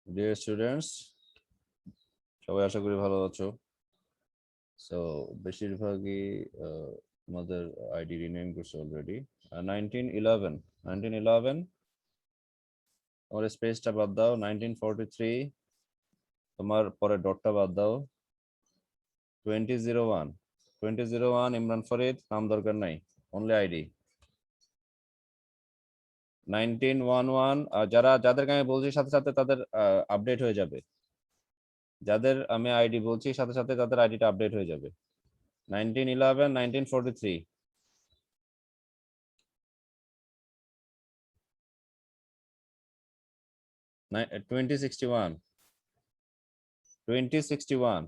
Dear students, সবাই আশা করি ভালো আছো। সো বেশিরভাগই আমাদের আইডি রিনেম করছে অলরেডি। 1911 তোমার স্পেসটা বাদ দাও। 1943 তোমার পরে ডটটা বাদ দাও। 2001 ইমরান ফরিদ, নাম দরকার নাই, অনলি আইডি। 1911 যাদেরকে আমি বলছি সাথে সাথে তাদের আপডেট হয়ে যাবে। যাদের আমি আইডি বলছি সাথে সাথে তাদের আইডিটা আপডেট হয়ে যাবে। 1911 1943 2061 2061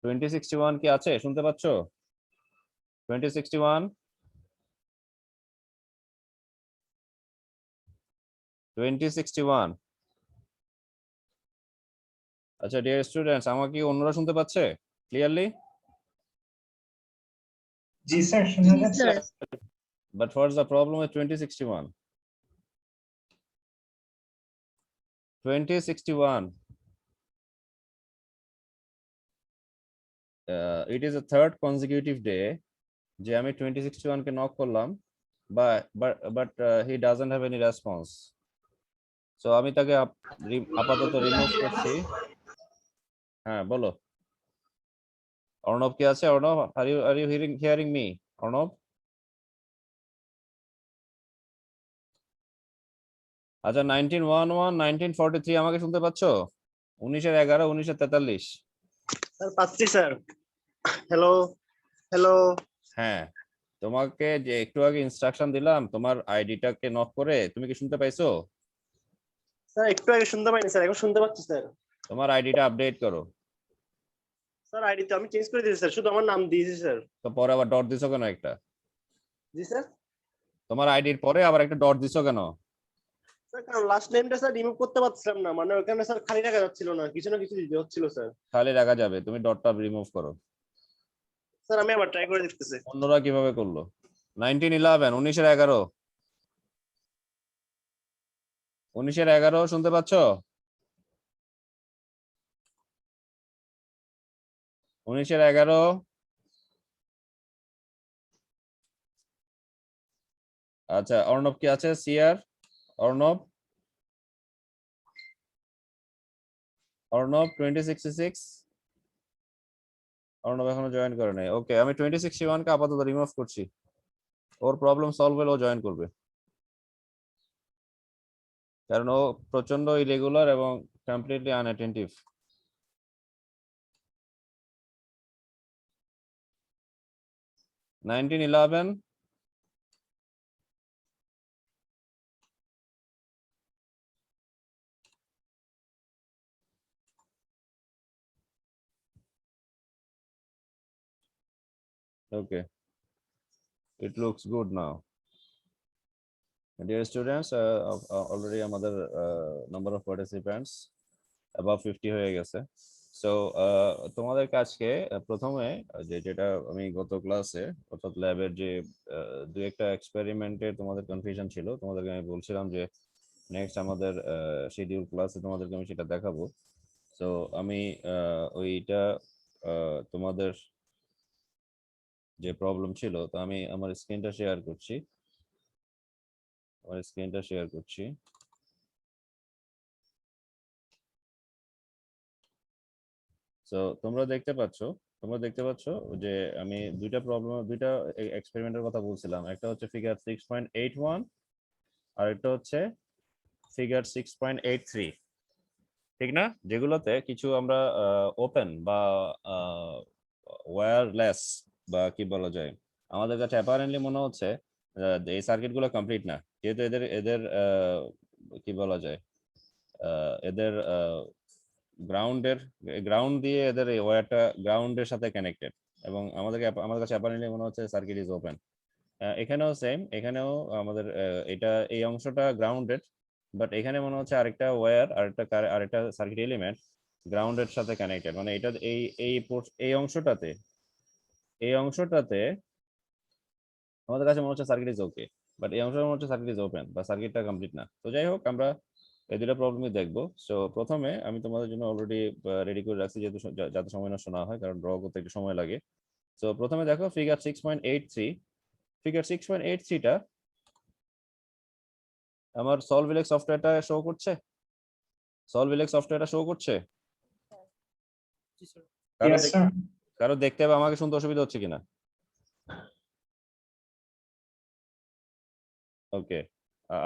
2061 কি আছে? শুনতে পাচ্ছ? 2061 2061। আচ্ছা ডিয়ার স্টুডেন্টস, আমাকে কি অন্যরা শুনতে পাচ্ছে ক্লিয়ারলি? জি স্যার, শোনা যাচ্ছে। But what's the problem with 2061? 2061 it is a third consecutive day যে আমি 2061 কে নক করলাম, but he doesn't have any response. So আমি তাকে আপাতত রিমুভ করছি। হ্যাঁ বলো, অর্ণব কি আছে? Arnab, are you hearing me? Arnab, আচ্ছা 1911 1943 আমাকে শুনতে পাচ্ছ? 1911 1943। স্যার পাচ্ছি স্যার। Hello hello. হ্যাঁ, তোমাকে যে একটু আগে ইনস্ট্রাকশন দিলাম তোমার আইডিটাকে নক করে, তুমি কি শুনতে পাইছো? স্যার একটু আগে শুনতে পাইনি স্যার, এখন শুনতে পাচ্ছি স্যার। তোমার আইডিটা আপডেট করো। স্যার আইডি তো আমি চেঞ্জ করে দিয়েছি স্যার, শুধু আমার নাম দিয়েছি স্যার। তো পরে আবার ডট দিছো কেন একটা? জি স্যার। তোমার আইডির পরে আবার একটা ডট দিছো কেন? স্যার কারণ লাস্ট নেমটা স্যার রিমুভ করতে পারছিলাম না, মানে ওখানে স্যার খালি রাখা যাচ্ছিল না, কিছু না কিছু দিতে হচ্ছিল স্যার। খালি রাখা যাবে, তুমি ডটটা রিমুভ করো। স্যার আমি আবার ট্রাই করে দেখতেছি। অন্যরা কিভাবে করলো? 1911 1911 1911 শুনতে পাচ্ছ? 1911। আচ্ছা অর্ণব কি আছে? সিআর অর্ণব, অর্ণব 2066। অর্ণব এখনো জয়েন করে নাই। ওকে, আমি 2061 কে আপাতত রিমুভ করছি। ওর প্রবলেম সলভ হলে ও জয়েন করবে, কারণ ও প্রচন্ড ইরেগুলার এবং completely unattentive. Nineteen eleven okay, it looks good now. Dear students, already আমাদের number of participants above 50 হয়ে গেছে। সো তোমাদের কাছকে প্রথমে যেটা আমি গত ক্লাসে অর্থাৎ ল্যাবের যে দুই একটা এক্সপেরিমেন্টের তোমাদের কনফিউশন ছিল, তোমাদেরকে আমি বলছিলাম যে নেক্সট আমাদের শিডিউল ক্লাসে তোমাদেরকে আমি সেটা দেখাবো। সো আমি ওইটা তোমাদের যে প্রবলেম ছিল, তো আমি আমার স্ক্রিনটা শেয়ার করছি। সো তোমরা দেখতে পাচ্ছ যে আমি দুইটা এক্সপেরিমেন্টের কথা বলছিলাম। একটা হচ্ছে ফিগার 6.81 আর একটা হচ্ছে ফিগার 6.83, ঠিক না? যেগুলোতে কিছু আমরা ওপেন বা ওয়্যারলেস বা কি বলা যায়, আমাদের কাছে অ্যাপারেন্টলি মনে হচ্ছে এই সার্কিটগুলো কমপ্লিট না, যেহেতু এদের এদের কি বলা যায়, এদের গ্রাউন্ড দিয়ে এদের এই ওয়্যারটা গ্রাউন্ডের সাথে কানেক্টেড, এবং আমাদের কাছে অ্যাপারেন্টলি মনে হচ্ছে সার্কিট ইজ ওপেন। এখানেও সেম, এখানেও আমাদের এটা এই অংশটা গ্রাউন্ডেড, বাট এখানে মনে হচ্ছে আরেকটা ওয়্যার আরেকটা সার্কিট এলিমেন্ট গ্রাউন্ডের সাথে কানেক্টেড, মানে এটা এই অংশটাতে আমাদের কাছে মনে হচ্ছে সার্কিট ইজ ওকে। বাট এই অংশটা হচ্ছে সার্কিট ইজ ওপেন বা সার্কিটটা কমপ্লিট না। তো যাই হোক আমরা এই দুটো প্রবলেমই দেখবো। সো প্রথমে আমি তোমাদের জন্য অলরেডি রেডি করে রাখছি, যেহেতু যাতে সময় নষ্ট না হয়, কারণ ড্র করতে একটু সময় লাগে। সো প্রথমে দেখো ফিগার 6.83, ফিগার 6.83টা আমার সলভিলেক্স সফটওয়্যারটা শো করছে, সলভিলেক্স সফটওয়্যারটা শো করছে। কারো Yes, sir. কারো দেখতে হবে আমাকে শুনতে অসুবিধা হচ্ছে কিনা? ওকে,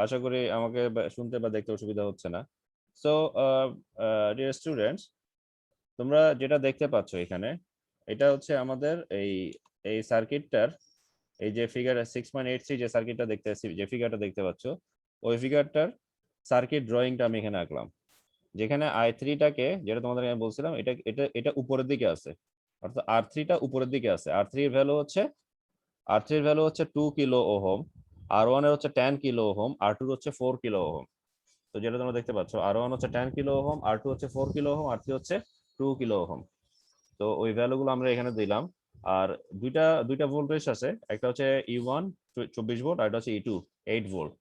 আশা করি আমাকে শুনতে বা দেখতে অসুবিধা হচ্ছে না। সো ডিয়ার স্টুডেন্টস, তোমরা যেটা দেখতে পাচ্ছ এখানে, এটা হচ্ছে আমাদের এই সার্কিটটার এই যে ফিগার 6.83 যে সার্কিটটা দেখতে যে ফিগারটা দেখতে পাচ্ছ, ওই ফিগারটার সার্কিট ড্রয়িংটা আমি এখানে আঁকলাম। যেখানে i3টাকে, যেটা তোমাদের আমি বলছিলাম, এটা এটা এটা উপরের দিকে আছে, অর্থাৎ R3টা উপরের দিকে আছে। R3 এর ভ্যালু হচ্ছে 2 কিলো ওহম, R1 এর হচ্ছে 10 কিলো ওহম, R2 এর হচ্ছে 4 কিলো ওহম। তো যেটা তোমরা দেখতে পাচ্ছ, R1 হচ্ছে 10 কিলো ওহম, R2 হচ্ছে 4 কিলো ওহম, R3 হচ্ছে 2 কিলো ওহম। তো ওই ভ্যালুগুলো আমরা এখানে দিলাম। আর দুইটা ভোল্টেজ আছে, একটা হচ্ছে E1 24 ভোল্ট, আর একটা হচ্ছে E2 8 ভোল্ট।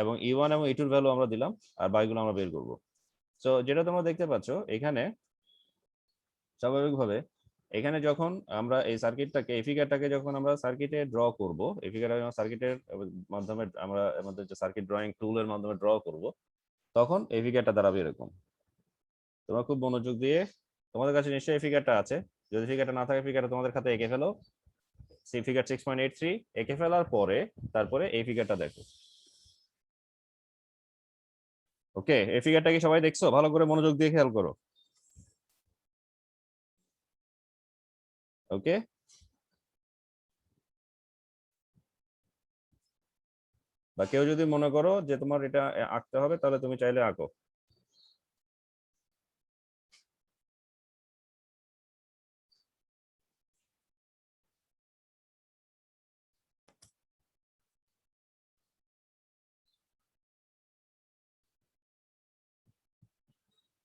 এবং E1 এবং E2 এর ভ্যালু আমরা দিলাম, আর বাকিগুলো আমরা বের করব। সো যেটা তোমরা দেখতে পাচ্ছ এখানে, স্বাভাবিকভাবে এখানে যখন আমরা এই সার্কিটটাকে, এই ফিগারটাকে যখন আমরা সার্কিটে ড্র করব, এই ফিগারটা যখন সার্কিটের মাধ্যমে আমরা আমাদের যে সার্কিট ড্রয়িং টুলের মাধ্যমে ড্র করব, তখন এই ফিগারটা দাঁড়াবে এরকম। তোমরা খুব মনোযোগ দিয়ে, তোমাদের কাছে নিশ্চয়ই এই ফিগারটা আছে, যদি ফিগারটা না থাকে ফিগারটা তোমাদের খাতায় এঁকে ফেলো। সেই ফিগার 6.83 এঁকে ফেলার পরে তারপরে এই ফিগারটা দেখো। ওকে, এই ফিগারটা কি সবাই দেখছো? ভালো করে মনোযোগ দিয়ে খেয়াল করো। ওকে, বা কেউ যদি মনে করো যে তোমার এটা আঁকতে হবে, তাহলে তুমি চাইলে আঁকো।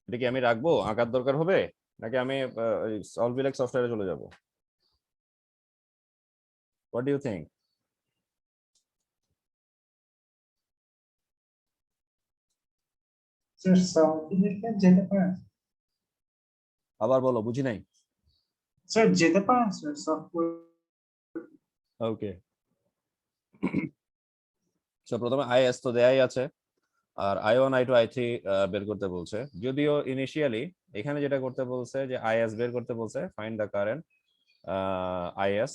এটা কি আমি রাখবো, আঁকার দরকার হবে, নাকি আমি সলভিলেক্স সফটওয়্যারে চলে যাব? What do you think? Sir, সলভিলেক্সে যেতে পারেন। আবার বলো, বুঝি নাই। স্যার যেতে পারেন স্যার সফটওয়্যার। ওকে, সো প্রথমে আইএস তো দেয়াই আছে, আর I1 I2 I3 বের করতে বলছে। যদিও ইনিশিয়ালি এখানে যেটা করতে বলছে যে আইএস বের করতে বলছে, ফাইন্ড দ্য কারেন্ট আইএস,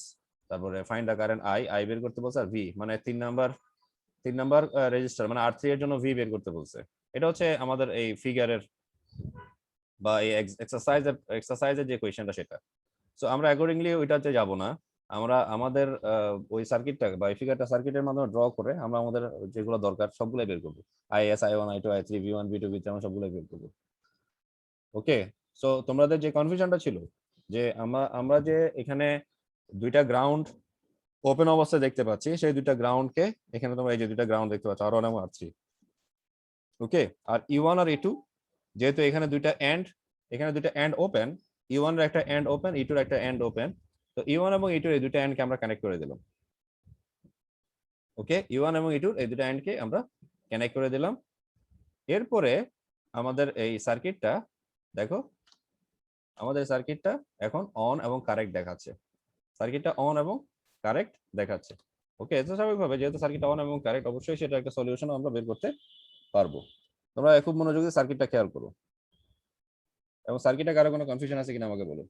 তারপরে ফাইন্ড দ্য কারেন্ট আই বের করতে বলছে, আর ভি মানে 3 নাম্বার রেজিস্টার মানে R3 এর জন্য ভি বের করতে বলছে। এটা হচ্ছে আমাদের এই ফিগারের বা এই এক্সারসাইজের যে কোয়েশ্চেনটা সেটা। সো আমরা অ্যাকর্ডিংলি ওইটাতে যাব না, আমরা আমাদের ওই সার্কিটটা বা এই ফিগারটা সার্কিটের মাধ্যমে ড্র করে আমরা আমাদের যেগুলো দরকার সবগুলাই বের করবো। Is I1 I2 I3 V1 V2 V3 আমরা সবগুলাই বের করবো। ওকে, সো তোমাদের যে কনফিউশনটা ছিল যে আমরা যে এখানে দুইটা গ্রাউন্ড ওপেন অবস্থায় দেখতে পাচ্ছি, সেই দুইটা গ্রাউন্ডকে এখানে তোমরা এই যে দুইটা গ্রাউন্ড দেখতে পাচ্ছ, R1 এবং R3। ওকে, আর E1 আর E2 যেহেতু এখানে দুইটা এন্ড ওপেন, E1 এর একটা এন্ড ওপেন, E2 এর একটা এন্ড ওপেন, তো E1 এবং E2 এই দুইটা এন্ডকে আমরা কানেক্ট করে দিলাম। ওকে, E1 এবং E2 এই দুইটা এন্ডকে আমরা কানেক্ট করে দিলাম। এরপরে আমাদের এই সার্কিটটা দেখো, আমাদের সার্কিটটা এখন অন এবং কারেক্ট দেখাচ্ছে, সার্কিটটা অন এবং কারেক্ট দেখাচ্ছে। ওকে, তো স্বাভাবিকভাবে যেহেতু সার্কিটটা অন এবং কারেক্ট, অবশ্যই সেটা একটা সলিউশন আমরা বের করতে পারবো। তোমরা খুব মনোযোগ দিয়ে সার্কিটটা খেয়াল করো, এবং সার্কিটে কারো কোনো কনফিউশন আছে কিনা আমাকে বলো।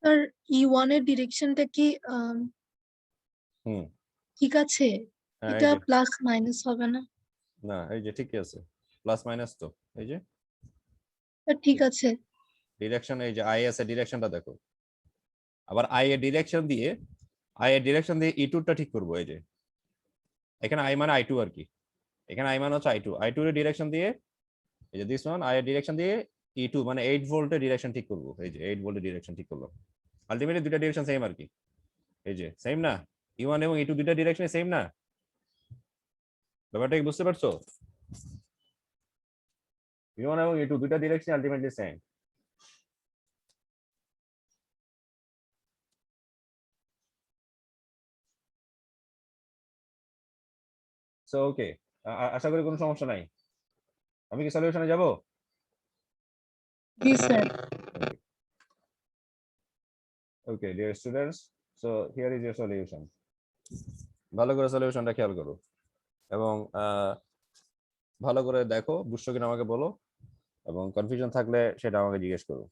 স্যার E1 এর ডিরেকশনটা কি হুম, ঠিক আছে? হ্যাঁ এই এটা যে, প্লাস মাইনাস হবে না? না এই যে ঠিকই আছে, প্লাস মাইনাস তো এই যে স্যার ঠিক আছে। ডিরেকশন, এই যে আইএস এর ডিরেকশনটা দেখো। আবার আই এর ডিরেকশন দিয়ে E2 টা ঠিক করবো। এই যে এখানে আই মানে I2 আর কি, এখানে আই মানে হচ্ছে I2 এর ডিরেকশন দিয়ে, এই যে দিস ওয়ান আই এর ডিরেকশন দিয়ে E2 মানে 8 ভোল্টের ডিরেকশন ঠিক করবো। এই যে 8 ভোল্টের ডিরেকশন ঠিক করলাম। আলটিমেটলি দুইটা ডিরেকশন সেম আর কি, এই যে সেম না, E1 এবং E2 দুইটা ডিরেকশনে সেম না, ব্যাপারটা কি বুঝতে পারছো? E1 এবং E2 দুইটা direction ultimately same. So okay, আশা করি কোনো সমস্যা নাই। আমি কি সলিউশনে যাব? জি sir. Okay dear students, so here is your solution. ভালো করে সলিউশনটা খেয়াল করো এবং ভালো করে দেখো, বুঝছো কিনা আমাকে বলো, এবং কনফিউশন থাকলে সেটা আমাকে জিজ্ঞেস করো।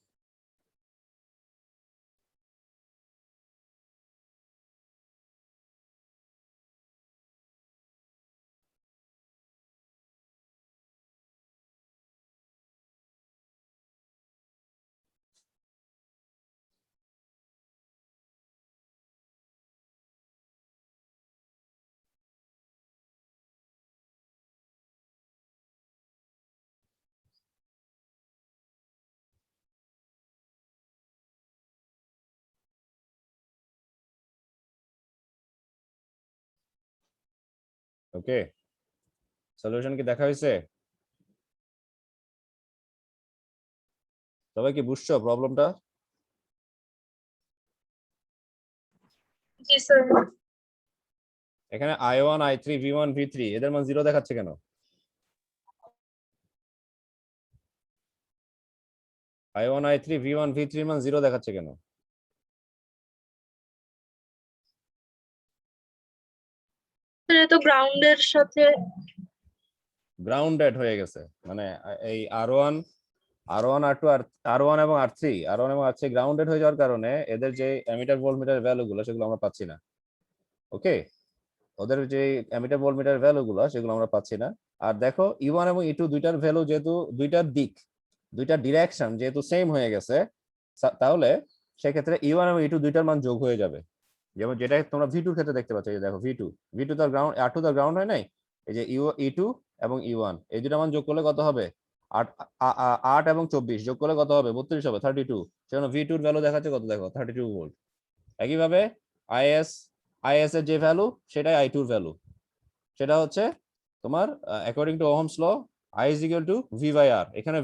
ওকে, সলিউশন কি দেখা হয়েছে? সবাই কি বুঝছো প্রবলেমটা? জি স্যার। এখানে I1 I3 V1 V3 এদের মান 0 দেখাচ্ছে কেন? I1 I3 V1 V3 মান 0 দেখাচ্ছে কেন? স্যার এ তো গ্রাউন্ডের সাথে গ্রাউন্ডেড হয়ে গেছে, মানে এই R1 R2 R1 এবং R3 গ্রাউন্ডেড হয়ে যাওয়ার কারণে এদের যে অ্যামিটার ভোল্টমিটার ভ্যালু গুলো সেগুলো আমরা পাচ্ছি না। ওকে, ওদের যে অ্যামিটার ভোল্টমিটার ভ্যালু গুলো সেগুলো আমরা পাচ্ছি না। আর দেখো E1 এবং E2 দুইটার ভ্যালু যেহেতু দুইটার দিক, দুইটা ডিরেকশন যেহেতু সেম হয়ে গেছে, তাহলে সেক্ষেত্রে E1 এবং E2 দুইটার মান যোগ হয়ে যাবে। যেমন যেটা তোমরা V2 ক্ষেত্রে দেখতে পাচ্ছ, এই যে দেখো V2 তার গ্রাউন্ড, R2 তার গ্রাউন্ড হয় নাই, এই যে E2 এবং E1 এই দুটা মান যোগ করলে কত হবে? 8 এবং 24 যোগ করলে কত হবে? 32 হবে, 32। সেজন্য V2 এর ভ্যালু দেখাচ্ছে কত, দেখো 32 ভোল্ট। একইভাবে IS IS এর যে ভ্যালু সেটাই I2 এর ভ্যালু, সেটা হচ্ছে তোমার according to Ohm's law I is equal to V by R। এখানে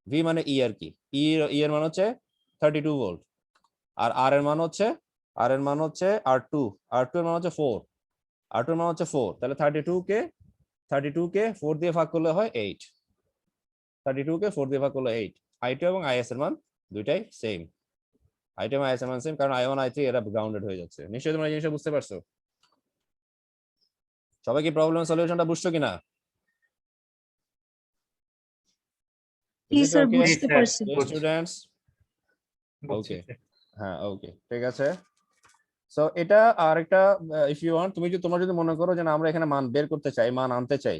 V মানে E আর কি, এর মান হচ্ছে 32 ভোল্ট, আর R এর মান হচ্ছে R2 এর মান হচ্ছে 4, R2 এর মান হচ্ছে 4, তাহলে 32 কে 4 দিয়ে ভাগ করলে হয় 8, 32 কে 4 দিয়ে ভাগ করলে 8। I2 এবং IS এর মান দুইটাই সেম, I2 এবং IS এর মান সেম, কারণ I1 I3 এরা গ্রাউন্ডেড হয়ে যাচ্ছে। নিশ্চয়ই তোমরা এই জিনিসটা বুঝতে পারছো? সবাই কি প্রবলেমের সলিউশনটা বুঝছো কিনা? জি Is it স্যার okay, বুঝতে স্যার, পারছি। dear students? ওকে, হ্যাঁ ওকে, ঠিক আছে। সো এটা আর একটা, ইফ ইউ ওয়ান্ট, তোমরা যদি মনে করো যে না আমরা এখানে মান বের করতে চাই, মান আনতে চাই,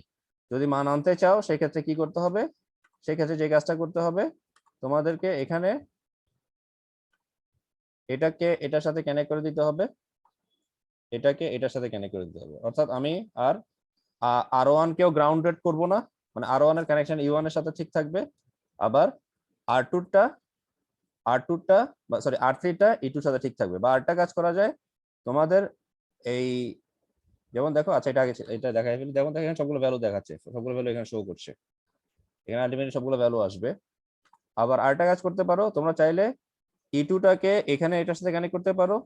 যদি মান আনতে চাও সেক্ষেত্রে কি করতে হবে? সেক্ষেত্রে যে কাজটা করতে হবে তোমাদেরকে এখানে এটাকে এটার সাথে কানেক্ট করে দিতে হবে, এটাকে এটার সাথে কানেক্ট করে দিতে হবে। অর্থাৎ আমি আর R1 কেও গ্রাউন্ডেড করব না, মানে R1 এর কানেকশন E1 এর সাথে ঠিক থাকবে, আবার R2 টা সরি R3 টা E2 এর সাথে ঠিক থাকবে। বা আরেকটা কাজ করা যায় তোমাদের, এই যেমন দেখো, আচ্ছা এটা আগে এটা দেখাই ফেলি, যেমন দেখো এখানে সবগুলো ভ্যালু দেখাচ্ছে, সবগুলো ভ্যালু এখানে শো করছে, এখানে আলটিমেটলি সবগুলো ভ্যালু আসবে। আবার আরেকটা কাজ করতে পারো, তোমরা চাইলে E2 টাকে এখানে এটার সাথে কানেক্ট করতে পারো,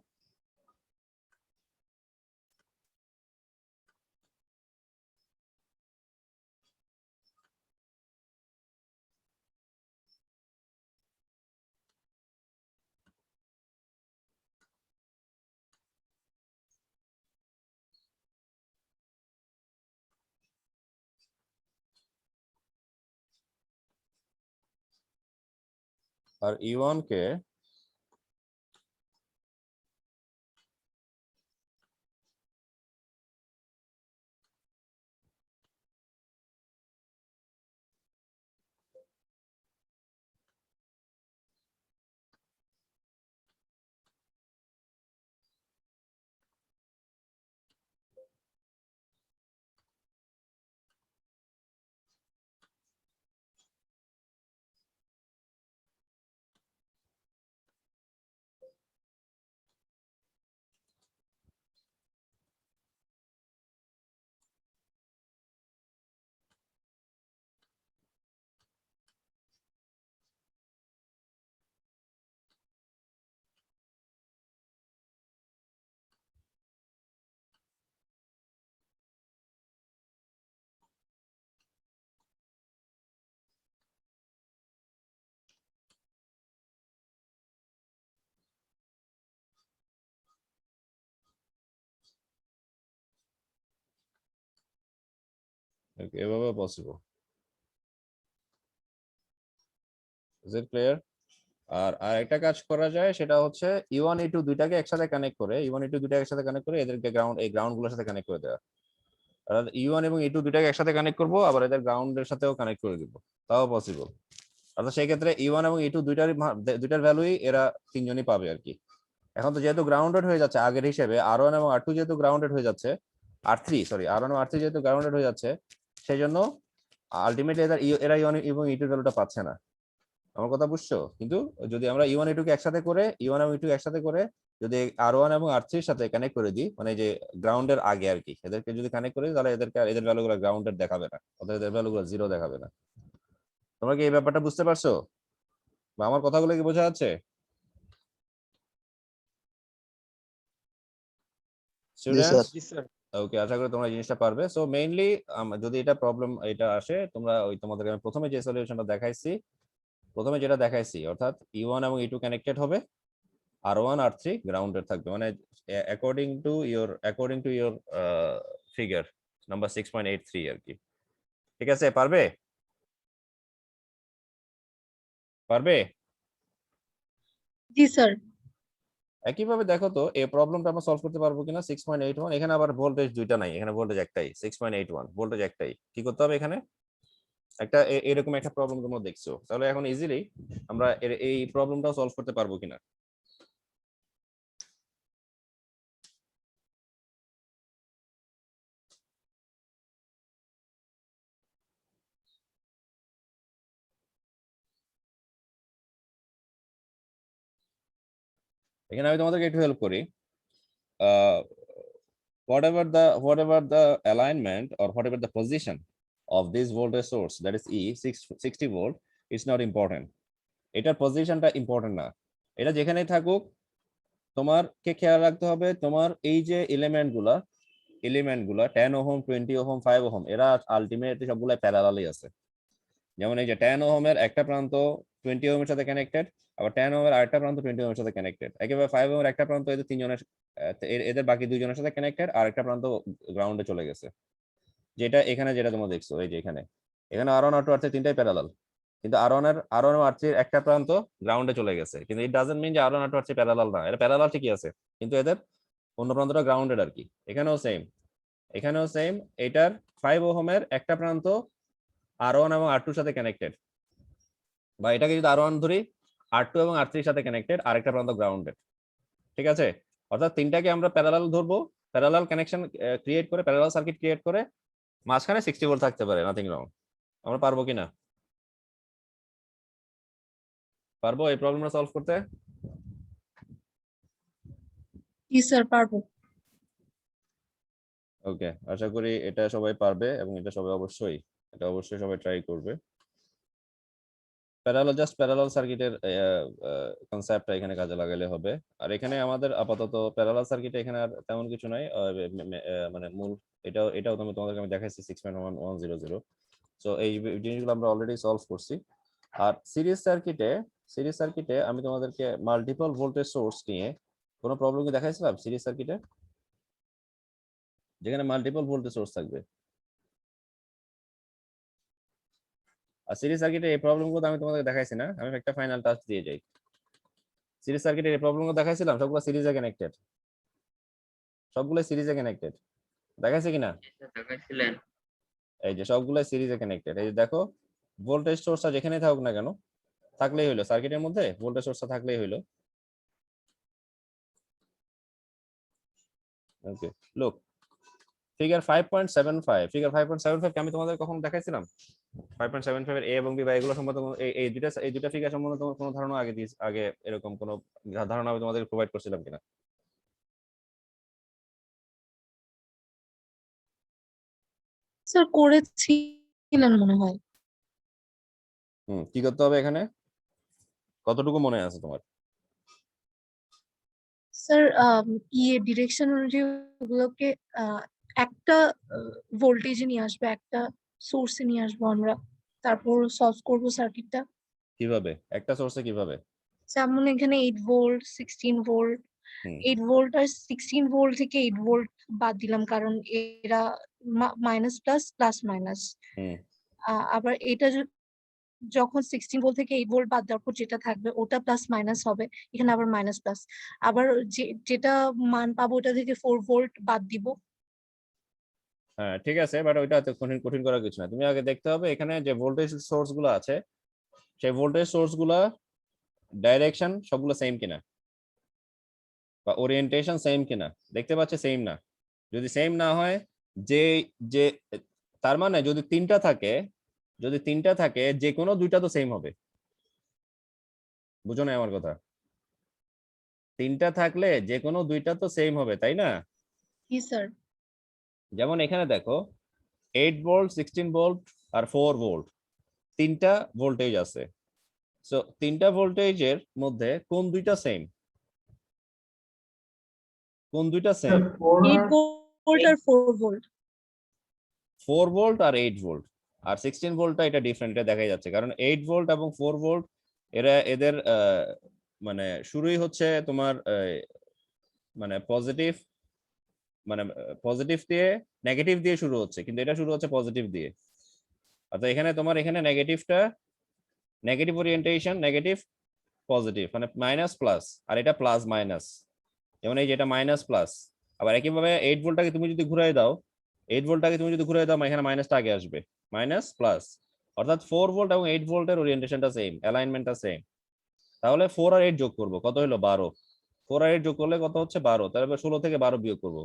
আর E1 কে এভাবে পসিবল। Is it clear? আর আরেকটা কাজ করা যায়, সেটা হচ্ছে E1 E2 দুইটাকে একসাথে কানেক্ট করে, E1 E2 দুইটাকে একসাথে কানেক্ট করে এদেরকে গ্রাউন্ড গুলোর সাথে কানেক্ট করে দেওয়া। অর্থাৎ E1 এবং E2 দুইটাকে একসাথে কানেক্ট করবো, আবার এদের গ্রাউন্ডের সাথেও কানেক্ট করে দিব, তাও পসিবল। অর্থাৎ সেই ক্ষেত্রে E1 এবং E2 দুইটার ভ্যালুই এরা তিনজনই পাবে আর কি। এখন তো যেহেতু গ্রাউন্ডেড হয়ে যাচ্ছে আগের হিসেবে, R1 এবং R2 যেহেতু গ্রাউন্ডেড হয়ে যাচ্ছে, R1 এবং R3 যেহেতু গ্রাউন্ডেড হয়ে যাচ্ছে, সেই জন্য আলটিমেটলি এরা E1 এবং E2 ভ্যালুটা পাচ্ছে না। আমার কথা বুঝছো? কিন্তু যদি আমরা E1 E2 কে একসাথে করে, E1 এবং E2 একসাথে করে যদি R1 এবং R3 এর সাথে কানেক্ট করে দিই, মানে যে গ্রাউন্ডের আগে আর কি, এদেরকে যদি কানেক্ট করে দিই, তাহলে এদের ভ্যালুগুলো গ্রাউন্ডেড দেখাবে না, অর্থাৎ এদের ভ্যালুগুলো 0 দেখাবে না। তোমরা কি এই ব্যাপারটা বুঝতে পারছো, বা আমার কথাগুলো কি বোঝা যাচ্ছে? স্টুডেন্টস, ওকে, আশা করি তোমরা এই জিনিসটা পারবে। সো মেইনলি যদি এটা প্রবলেম এটা আসে, তোমরা ওই তোমাদেরকে আমি প্রথমে যে সলিউশনটা দেখাইছি, যেটা দেখাইছি, অর্থাৎ E1 এবং E2 কানেক্টেড হবে, R1 R3 গ্রাউন্ডেড থাকবে, মানে according to your figure number 6.83 আর কি। ঠিক আছে, পারবে? জি স্যার। একইভাবে দেখো তো এই প্রবলেমটা আমরা সলভ করতে পারবো কিনা। 6.81, এখানে আবার ভোল্টেজ দুইটা নাই, এখানে ভোল্টেজ একটাই, 6.81 ভোল্টেজ একটাই। কি করতে হবে এখানে? একটা এরকম একটা প্রবলেম তোমরা দেখছো, তাহলে এখন ইজিলি আমরা এই প্রবলেমটাও সলভ করতে পারবো কিনা। এখানে আমি তোমাদেরকে একটু হেল্প করি। whatever the alignment or whatever the position of this voltage source, that is E 60 volt, is not important. এটার পজিশনটা ইম্পর্টেন্ট না, এটা যেখানেই থাকুক তোমারকে খেয়াল রাখতে হবে তোমার এই যে এলিমেন্টগুলা 10 ওহম, 20 ওহম, 5 ওহম, এরা আলটিমেটলি সবগুলাই প্যারালালই আছে। যেমন এই যে 10 ওহমের একটা প্রান্ত 20 ওহমের সাথে কানেক্টেড, আবার 10 ওহমের আরেকটা প্রান্ত 20 ওহমের সাথে কানেক্টেড। একেবারে 5 ওহমের একটা প্রান্ত এদের বাকি দুইজনের সাথে কানেক্টেড, আর একটা প্রান্ত গ্রাউন্ডে চলে গেছে। যেটা এখানে যেটা তোমরা দেখছো, এই যে এখানে R1 R2 R3 তিনটাই প্যারালাল, কিন্তু R1 এবং R3 এর একটা প্রান্ত গ্রাউন্ডে চলে গেছে, কিন্তু ইট ডাজন্ট মিন যে R1 R2 R3 প্যারালাল না, এটা প্যারালাল ঠিকই আছে, কিন্তু এদের অন্য প্রান্তটা গ্রাউন্ডেড আর কি। এখানেও সেম, এটার 5 ওহমের একটা প্রান্ত R1 এবং R2 এর সাথে কানেক্টেড, বা এটাকে যদি R1 ধরি, R2 এবং R3 এর সাথে কানেক্টেড, আরেকটা প্রান্ত গ্রাউন্ডেড। ঠিক আছে, অর্থাৎ তিনটাকে আমরা প্যারালাল ধরবো, প্যারালাল কানেকশন ক্রিয়েট করে, প্যারালাল সার্কিট ক্রিয়েট করে, মাঝখানে 60 ভোল্ট থাকতে পারে, নাথিং রং। আমরা পারবো কিনা? পারবো এই প্রবলেমটা সলভ করতে? জি স্যার, পারবো। ওকে, আশা করি এটা সবাই পারবে, এবং এটা অবশ্যই সবাই ট্রাই করবে। প্যারালাল সার্কিটের কনসেপ্টটা এখানে কাজে লাগালে হবে। আর এখানে আমাদের আপাতত প্যারালাল সার্কিটে এখানে আর তেমন কিছু নাই, মানে মূল এটাও তোমাদেরকে আমি দেখাইছি 6.1100। সো এই জিনিসগুলো আমরা অলরেডি সলভ করছি। আর সিরিজ সার্কিটে আমি তোমাদেরকে মাল্টিপল ভোল্টেজ সোর্স নিয়ে কোনো প্রবলেম কি দেখাইছিলাম সিরিজ সার্কিটে, যেখানে মাল্টিপল ভোল্টেজ সোর্স থাকবে। আর সিরিজ সার্কিটে এই প্রবলেমগুলো আমি তোমাদের দেখাইছি না, আমি একটা ফাইনাল টাচ দিয়ে যাই। সিরিজ সার্কিটের এই প্রবলেমগুলো দেখাইছিলাম, সবগুলো সিরিজে কানেক্টেড, দেখাইছে কিনা? দেখাইছিলেন। এই যে সবগুলো সিরিজে কানেক্টেড। এই যে দেখো, ভোল্টেজ সোর্সটা যেখানেই থাকুক না কেন, থাকলেই হলো, সার্কিটের মধ্যে ভোল্টেজ সোর্সটা থাকলেই হলো। ওকে, লুক ফিগার 5.75 কে আমি তোমাদের কখন দেখাইছিলাম? 5.75 এর এ এবং বি বা এগুলো সম্বন্ধে এই দুটা ফিগার সম্বন্ধে তোমার কোনো ধারণা আগে এরকম কোনো ধারণা আমি তোমাদের প্রোভাইড করছিলাম কিনা? স্যার করেছিলেন মনে হয়। কি করতে হবে এখানে, কতটুকু মনে আছে তোমার? স্যার ডিরেকশন অনুযায়ী ওগুলোকে একটা ভোল্টেজে নিয়ে আসবে, একটা সোর্সে নিয়ে আসবো আমরা, তারপর সলভ করবো সার্কিটটা। কিভাবে একটা সোর্সে কিভাবে? যেমন এখানে 8 ভোল্ট, 16 ভোল্ট, হুম। 8 ভোল্ট আর 16 ভোল্ট থেকে 8 ভোল্ট বাদ দিলাম কারণ এরা মাইনাস প্লাস প্লাস মাইনাস। হুম। আবার এটা যখন 16 ভোল্ট থেকে 8 ভোল্ট বাদ দেওয়ার পর যেটা থাকবে ওটা প্লাস মাইনাস হবে, এখানে আবার মাইনাস প্লাস। আবার যেটা মান পাবো ওটা থেকে 4 ভোল্ট বাদ দিব। হ্যাঁ ঠিক আছে, বাট ওইটা এত কঠিন কঠিন করার কিছু না। তুমি আগে দেখতে হবে এখানে যে ভোল্টেজ সোর্স গুলো আছে সেই ভোল্টেজ সোর্স গুলা ডাইরেকশন সবগুলো সেম কিনা বা ওরিয়েন্টেশন সেম কিনা দেখতে পাচ্ছে সেম না। যদি সেম না হয় যে যে তার মানে যদি তিনটা থাকে যে কোনো দুইটা তো সেম হবে। বুঝো না আমার কথা? তিনটা থাকলে যে কোনো দুইটা তো সেম হবে, তাই না? জি স্যার। যেমন এখানে দেখো 8 ভোল্ট 16 ভোল্ট আর 4 ভোল্ট তিনটা ভোল্টেজ আছে। সো তিনটা ভোল্টেজের মধ্যে কোন দুইটা সেম? কোন দুইটা সেম? 8 ভোল্ট আর 4 ভোল্ট। 4 ভোল্ট আর 8 ভোল্ট। আর 16 ভোল্টটা এটা ডিফারেন্ট দেখা যাচ্ছে, কারণ 8 ভোল্ট এবং 4 ভোল্ট এদের মানে শুরুই হচ্ছে তোমার মানে পজিটিভ দিয়ে নেগেটিভ দিয়ে শুরু হচ্ছে, কিন্তু এটা শুরু হচ্ছে পজিটিভ দিয়ে। অর্থাৎ এখানে তোমার এখানে নেগেটিভটা নেগেটিভ ওরিয়েন্টেশন নেগেটিভ পজিটিভ মানে মাইনাস প্লাস, আর এটা প্লাস মাইনাস। যেমন এই যেটা মাইনাস প্লাস। আবার একইভাবে 8 ভোল্টটাকে তুমি যদি ঘুরাই দাও এখানে মাইনাসটা আগে আসবে, মাইনাস প্লাস। অর্থাৎ 4 ভোল্ট এবং 8 ভোল্টের ওরিয়েন্টেশনটা সেম, অ্যালাইনমেন্টটা সেম। তাহলে 4 আর 8 যোগ করবো, কত হলো 12। 4 আর 8 যোগ করলে কত হচ্ছে 12। তারপর 16 থেকে 12 বিয়োগ করবো।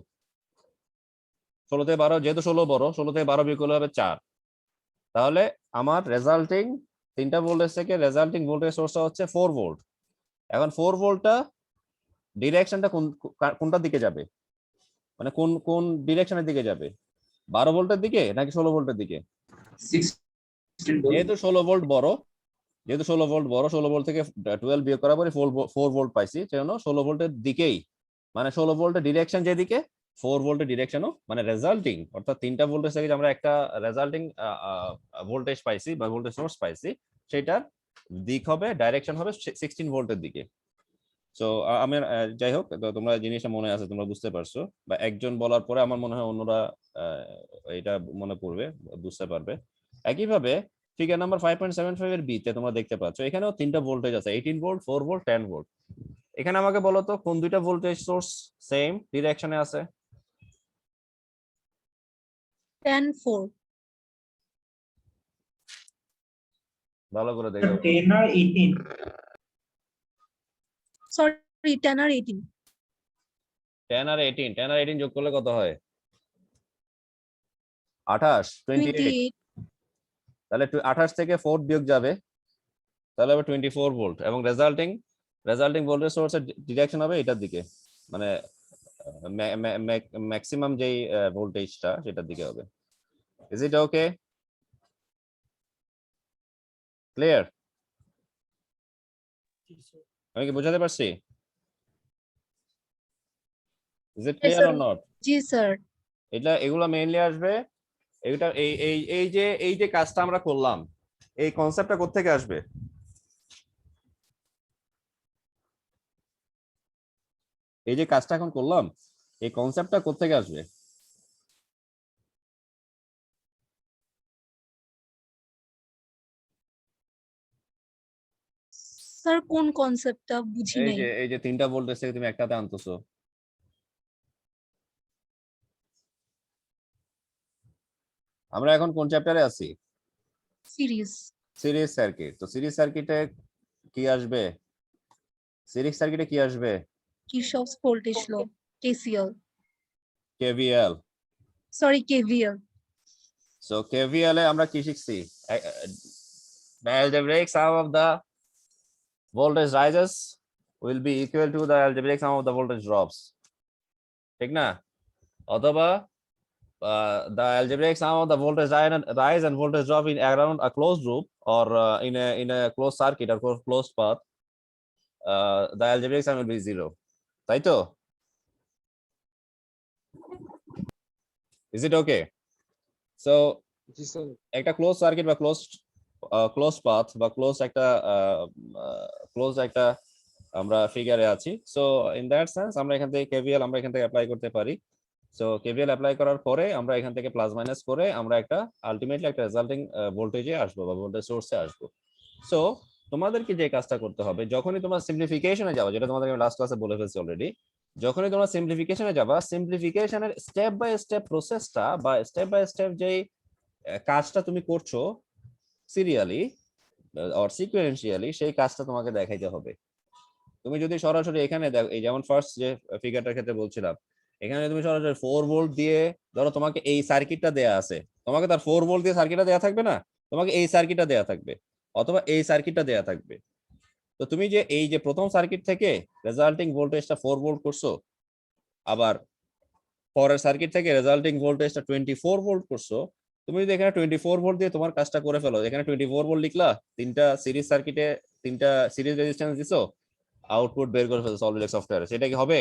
16 থেকে 12 যেহেতু 16 বড়, 16 থেকে 12 বিয়োগ করলে হবে 4। তাহলে আমার রেজাল্টিং তিনটা ভোল্টেজ থেকে রেজাল্টিং ভোল্টেজ সোর্সটা হচ্ছে 4 ভোল্ট। এখন 4 ভোল্টটা ডিরেকশনটা কোনটার দিকে যাবে, মানে কোন কোন ডিরেকশনের দিকে যাবে? 12 ভোল্টের দিকে নাকি 16 ভোল্টের দিকে? 16 ভোল্ট। যেহেতু 16 ভোল্ট বড় 16 ভোল্ট থেকে 12 বিয়োগ করার পরে 4 ভোল্ট পাইছি, সেজন্য 16 ভোল্টের দিকেই, মানে 16 ভোল্টের ডিরেকশন যেদিকে 4 ভোল্টের ডিরেকশনও, মানে রেজাল্টিং অর্থাৎ তিনটা ভোল্টেজ থেকে আমরা একটা রেজাল্টিং ভোল্টেজ পাইছি বা ভোল্টেজ সোর্স পাইছি, সেটার দিক হবে ডাইরেকশন হবে 16 ভোল্টের দিকে। সো আমি যাই হোক, তো তোমরা জিনিসটা মনে আছে, তোমরা বুঝতে পারছো, বা একজন বলার পরে আমার মনে হয় অন্যরা এটা মনে পড়বে, বুঝতে পারবে। একইভাবে ফিগার নাম্বার 5.75 এর বি তে তোমরা দেখতে পাচ্ছ এখানেও তিনটা ভোল্টেজ আছে, 18 ভোল্ট 4 ভোল্ট 10 ভোল্ট। এখানে আমাকে বলো তো কোন দুইটা ভোল্টেজ সোর্স সেম ডিরেকশনে আছে? 10 4। ভালো করে দেখো। 10 আর 18। সরি 10 আর 18। 10 আর 18 যোগ করলে কত হয়? 28 28। 28। তাহলে 28 থেকে 4 বিয়োগ যাবে, তাহলে হবে 24 ভোল্ট, এবং রেজাল্টিং ভোল্টেজ সোর্সের ডিরেকশন হবে এটার দিকে, মানে ম্যাক্সিমাম যেই ভোল্টেজটা সেটার দিকে হবে। Is it okay? ক্লিয়ার? আমি কি বোঝাতে পারছি? Is it clear or not? G sir. এগুলো মেইনলি আসবে এটা এই যে কাজটা আমরা করলাম, এই কনসেপ্টটা কোত্থেকে আসবে? এই যে কাজটা এখন করলাম এই কনসেপ্টটা কোত্থেকে আসবে? স্যার কোন কনসেপ্টটা বুঝি নাই। এই যে তিনটা ভোল্টেজ থেকে তুমি একটাতে আনতেছো। আমরা এখন কোন চ্যাপ্টারে আছি? Series circuit. তো সিরিজ সার্কিটে কি আসবে? Kirchhoff's voltage law, KCL, KVL. Sorry KVL. So KVL এ আমরা কি শিখছি? The algebraic sum of the voltage rises will be equal to the algebraic sum of the voltage drops, ঠিক না? অথবা the algebraic sum of the voltage rise and voltage drop in around a closed loop or in a closed circuit or closed path, the algebraic sum will be 0, তাই তো? Is it okay? So একটা close circuit বা close path বা close একটা আমরা ফিগারে আছি। So in that sense আমরা এখান থেকে কেভিএল আমরা এখান থেকে অ্যাপ্লাই করতে পারি। সো কেভিএল অ্যাপ্লাই করার পরে আমরা এখান থেকে প্লাস মাইনাস করে আমরা একটা আলটিমেটলি একটা রেজাল্টিং ভোল্টেজে আসবো বা ভোল্টেজ সোর্সে আসবো। সো তোমাদেরকে যে কাজটা করতে হবে, যখনই তোমরা সিম্পলিফিকেশনে যাও, যেটা তোমাদেরকে লাস্ট ক্লাসে বলে ফেলছি অলরেডি, যখনই তোমরা সিম্পলিফিকেশনে যাবা, সিম্পলিফিকেশনের স্টেপ বাই স্টেপ প্রসেসটা বা স্টেপ বাই স্টেপ যেই কাজটা তুমি করছো সিরিয়ালি অর সিকোয়েন্সিয়ালি, সেই কাজটা তোমাকে দেখাইতে হবে। তুমি যদি সরাসরি এখানে দেখো, এই যেমন ফার্স্ট যে ফিগারটার ক্ষেত্রে বলছিলাম, এখানে তুমি সরাসরি 4 ভোল্ট দিয়ে ধরো তোমাকে এই সার্কিটটা দেয়া আছে, তোমাকে তার 4 ভোল্ট দিয়ে সার্কিটটা দেয়া থাকবে না, তোমাকে এই সার্কিটটা দেয়া থাকবে অথবা এই সার্কিটটা দেয়া থাকবে। তো তুমি যে এই যে প্রথম সার্কিট থেকে রেজাল্টিং ভোল্টেজটা 4 ভোল্ট করছো, আবার পরের সার্কিট থেকে রেজাল্টিং ভোল্টেজটা 24 ভোল্ট করছো, তুমি যদি এখানে 24 ভোল্ট দিয়ে তোমার কাজটা করে ফেলো, এখানে 24 ভোল্ট লিখলা, তিনটা সিরিজ সার্কিটে তিনটা সিরিজ রেজিস্ট্যান্স দিছো, আউটপুট বের করে ফেলছো সলিড সফটওয়্যারে, সেটা কি হবে?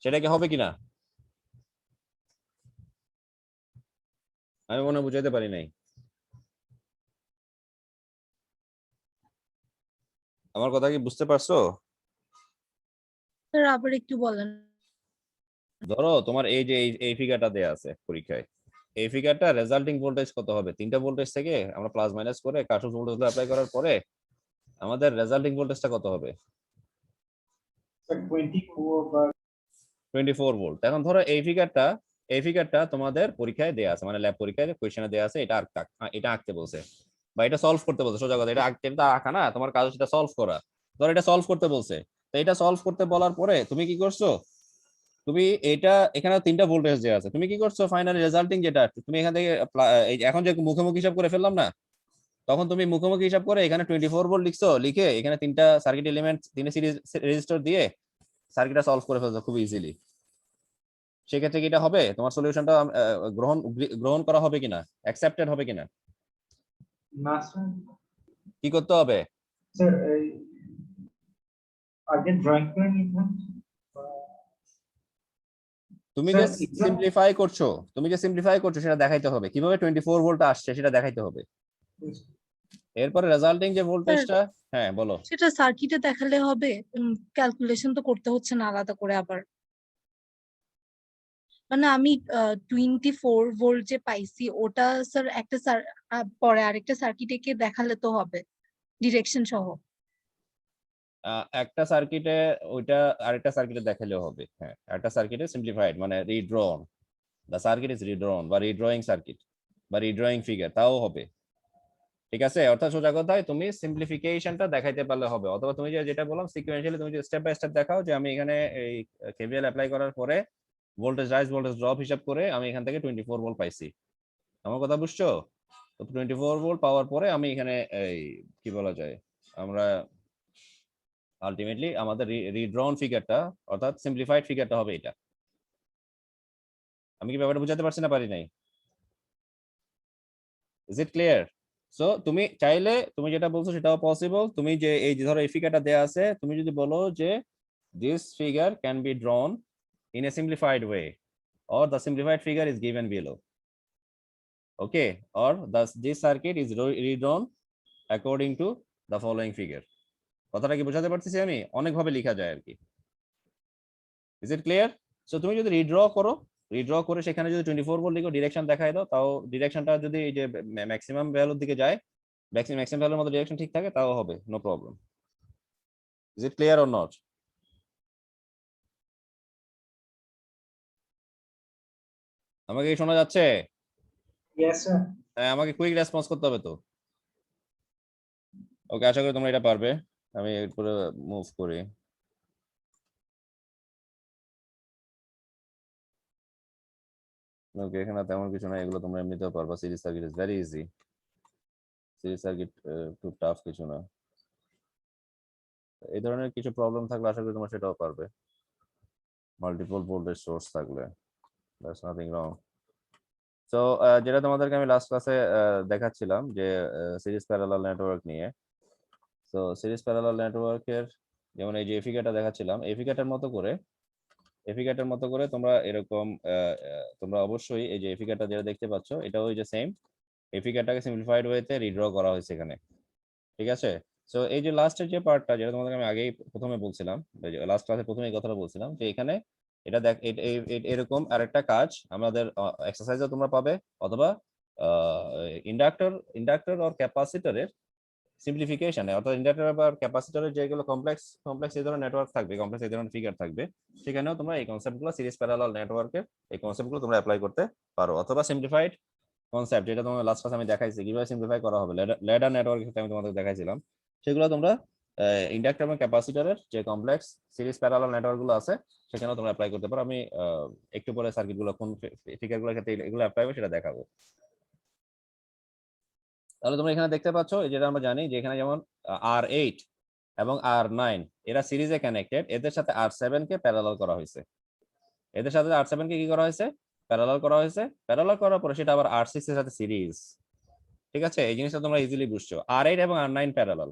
সেটা কি হবে কিনা? আমি মনে হয় বুঝাইতে পারি নাই। আমার কথা কি বুঝতে পারছো? স্যার আবার একটু বলেন। ধরো তোমার এই যে এই ফিগারটা দেয়া আছে পরীক্ষায়, এই ফিগারটা রেজাল্টিং ভোল্টেজ কত হবে? তিনটা ভোল্টেজ থেকে আমরা প্লাস মাইনাস করে কার্শফ ভোল্টেজ অ্যাপ্লাই করার পরে আমাদের রেজাল্টিং ভোল্টেজটা কত হবে? 24 ভোল্ট। এখন ধরো এই ফিগারটা তোমাদের পরীক্ষায় দেয়া আছে, মানে ল্যাব পরীক্ষায় কোশ্চেনে দেয়া আছে, এটা আঁকতে বলছে বা এটা সলভ করতে বলছে। সোজা কথা, এটা আঁকতে, এটা আঁকা না, তোমার কাজ সেটা সলভ করা। ধরো এটা সলভ করতে বলছে, তো এটা সলভ করতে বলার পরে তুমি কি করছো? তুমি এটা এখানে তিনটা ভোল্টেজ দেওয়া আছে, তুমি কি করছো? ফাইনালি রেজাল্টিং যেটা তুমি এখান থেকে এখন যে মুখোমুখি হিসাব করে ফেললাম না, তখন তুমি মুখোমুখি হিসাব করে এখানে 24 ভোল্ট লিখছো, লিখে এখানে তিনটা সার্কিট এলিমেন্ট, তিনটা সিরিজ রেজিস্টার দিয়ে সার্কিটটা সলভ করে ফেলছো খুব ইজিলি। সেক্ষেত্রে কি এটা হবে? তোমার সলিউশনটা গ্রহণ করা হবে কিনা, অ্যাকসেপ্টেড হবে কিনা? না স্যার, কি করতে হবে? স্যার এই আগে ড্রয়িং করে নিতাম। তুমি যে স্যার, সিম্পলিফাই করছো, সেটা দেখাইতে হবে, কিভাবে 24 ভোল্ট আসছে সেটা দেখাইতে হবে। এরপরে রেজাল্টিং যে ভোল্টেজটা, হ্যাঁ বলো। সেটা সার্কিটে দেখালে হবে? ক্যালকুলেশন তো করতে হচ্ছে না আলাদা করে আবার? মানে আমি 24 ভোল্ট যে পাইছি ওটা স্যার একটা পরে আরেকটা সার্কিটে কে দেখালে তো হবে ডিরেকশন সহ? একটা সার্কিটে ওইটা আরেকটা সার্কিটে দেখালেও হবে, হ্যাঁ একটা সার্কিটে সিম্পলিফাইড মানে রিড্রন, দ্য সার্কিট ইজ রিড্রন বা রিড্রয়িং সার্কিট বা রিড্রয়িং ফিগার, তাও হবে। ঠিক আছে, অর্থাৎ সোজা কথায় তুমি সিম্পলিফিকেশনটা দেখাইতে পারলে হবে, অথবা তুমি যেটা বললাম সিকোয়েন্সিয়ালি তুমি যে স্টেপ বাই স্টেপ দেখাও যে আমি এখানে এই কেভিএল অ্যাপ্লাই করার পরে ভোল্টেজ রাইজ ভোল্টেজ ড্রপ হিসাব করে আমি এখান থেকে 24 ভোল্ট পাইছি। আমার কথা বুঝছো? তো 24 ভোল্ট পাওয়ার পরে আমি এখানে এই কি বলা যায়, আমরা আলটিমেটলি আমাদের রিড্রন ফিগারটা অর্থাৎ সিম্পলিফাইড ফিগারটা হবে এটা। আমি কি ব্যাপারটা বুঝাতে পারছি না পারি নাই? Is it clear? সো তুমি চাইলে তুমি যেটা বলছো সেটাও পসিবল। তুমি যে এই যে ধরো এই ফিগারটা দেয়া আছে, তুমি যদি বলো যে this figure can be ড্রন in a simplified way or the simplified figure is given below, okay, or thus this circuit is redrawn according to the following figure. কথাটা কি বোঝাতে পারতেছি? আমি অনেকভাবে লেখা যায় আর কি। Is it clear? সো তুমি যদি রিড্র করে সেখানে যদি 24 ভোল্ট লিখো, ডিরেকশন দেখায় দাও, তাও ডিরেকশনটা যদি এই যে ম্যাক্সিমাম ভ্যালুর দিকে যায়, ম্যাক্সিমাম ভ্যালুর মধ্যে ডিরেকশন ঠিক থাকে, তাও হবে, no problem. Is it clear or not? আমাকে কি শোনা যাচ্ছে? Yes sir. হ্যাঁ, আমাকে কুইক রেসপন্স করতে হবে তো। ওকে, আশা করি তোমরা এটা পারবে। আমি এরপরে মুভ করি। ওকে, এখানে তেমন কিছু না, এগুলো তোমরা এমনিতেও পারবা। Series circuit is very easy, series circuit খুব টাফ কিছু না। এই ধরনের কিছু প্রবলেম থাকলে আশা করি তোমরা সেটাও পারবে, মাল্টিপল ভোল্টেজ সোর্স থাকলে, দ্যাটস নাথিং রং। সো যেটা তোমাদেরকে আমি লাস্ট ক্লাসে দেখাচ্ছিলাম যে সিরিজ প্যারালাল নেটওয়ার্ক নিয়ে। তো সিরিজ প্যারালাল নেটওয়ার্কের যেমন এই যে ফিগারটা দেখাচ্ছিলাম, এই ফিগারটার মতো করে তোমরা এরকম তোমরা অবশ্যই এই যে ফিগারটা যেটা দেখতে পাচ্ছ, এটা ওই যে সেম এই ফিগারটাকে সিম্পলিফাইড ওয়েতে রিড্র করা হয়েছে এখানে। ঠিক আছে। সো এই যে লাস্টের যে পার্টটা, যেটা তোমাদের আমি আগেই প্রথমে বলছিলাম, লাস্ট ক্লাসে প্রথমে এই কথাটা বলছিলাম যে এখানে এটা দেখ এরকম আরেকটা কাজ আমাদের এক্সারসাইজে তোমরা পাবে, অথবা ইন্ডাক্টর অর ক্যাপাসিটরের সিম্পলিফিকেশনে, অর্থাৎ ইন্ডাক্টর বা ক্যাপাসিটরের যেগুলো কমপ্লেক্স এই ধরনের নেটওয়ার্ক থাকবে, কমপ্লেক্স এই ধরনের ফিগার থাকবে, সেখানেও তোমরা এই কনসেপ্টগুলো সিরিজ প্যারালাল নেটওয়ার্কের এই কনসেপ্টগুলো তোমরা অ্যাপ্লাই করতে পারো, অথবা সিম্পলিফাইড কনসেপ্ট যেটা তোমার লাস্ট ক্লাসে আমি দেখাইছি কিভাবে সিম্পলিফাই করা হবে, ল্যাডার নেটওয়ার্কের ক্ষেত্রে আমি তোমাদের দেখাইছিলাম, সেগুলো তোমরা ইন্ডাক্টর এবং ক্যাপাসিটরের যে কমপ্লেক্স সিরিজ প্যারালাল নেটওয়ার্ক গুলো আছে সেখানেও তোমরা অ্যাপ্লাই করতে পারো। আমি একটু পরে সার্কিট গুলো কোন ফিগারগুলোর ক্ষেত্রে এগুলো অ্যাপ্লাই হবে সেটা দেখাবো। তাহলে তোমরা এখানে দেখতে পাচ্ছ, যেটা আমরা জানি যে এখানে যেমন R8 এবং R9 এরা সিরিজে কানেক্টেড, এদের সাথে R7 কে প্যারালাল করা হয়েছে, এদের সাথে R7 কে কি করা হয়েছে, প্যারালাল করা হয়েছে। প্যারালাল করার পরে সেটা আবার R6 এর সাথে সিরিজ। ঠিক আছে, এই জিনিসটা তোমরা ইজিলি বুঝছো। R8 এবং R9 parallel,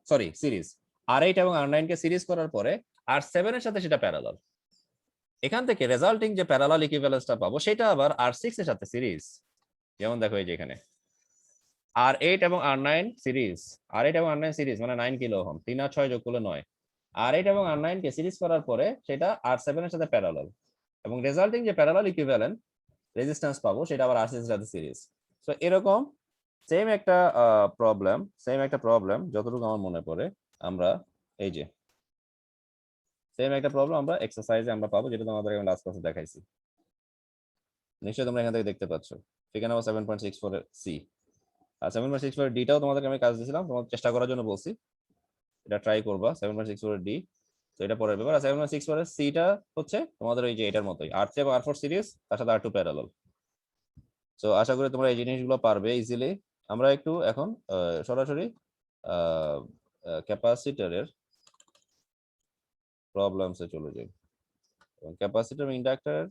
sorry series. R8 এবং R9 কে সিরিজ করার পরে R7 এর সাথে সেটা প্যারালাল। এখান থেকে রেজাল্টিং যে প্যারালাল ইকুইভ্যালেন্সটা পাবো সেটা আবার R6 এর সাথে সিরিজ। যেমন দেখো এই যে এখানে R8 এবং R9 সিরিজ, R8 এবং R9 সিরিজ মানে 9 কিলো ওহম, 3 আর 6 যোগ করলে 9। R8 এবং R9 কে সিরিজ করার পরে সেটা R7 এর সাথে প্যারালাল, এবং রেজাল্টিং যে প্যারালাল ইকুইভ্যালেন্ট রেজিস্ট্যান্স পাবো সেটা আবার R6 এর সাথে সিরিজ। সো এরকম সেম একটা প্রবলেম যতটুকু আমার মনে পড়ে, আমরা এই যে সেম একটা প্রবলেম আমরা এক্সারসাইজে আমরা পাবো, যেটা তোমাদের আমি লাস্ট ক্লাসে দেখাইছি। নিশ্চয়ই তোমরা এখান থেকে দেখতে পাচ্ছ। সেখানে আবার 7.64 এর সি আর 7.64 এর ডিটাও তোমাদেরকে আমি কাজ দিয়েছিলাম, তোমাদের চেষ্টা করার জন্য বলছি, এটা ট্রাই করবা। 7.64 এর ডি, তো এটা পরের ব্যাপার। আর 7.64 এর সিটা হচ্ছে তোমাদের ওই যে এটার মতোই, R3 এবং R4 সিরিজ, তার সাথে R2 প্যারালাল। সো আশা করি তোমরা এই জিনিসগুলো পারবে ইজিলি। আমরা একটু এখন সরাসরি ক্যাপাসিটরের প্রবলেমসে চলে যাই, এবং ক্যাপাসিটর এবং ইন্ডাক্টর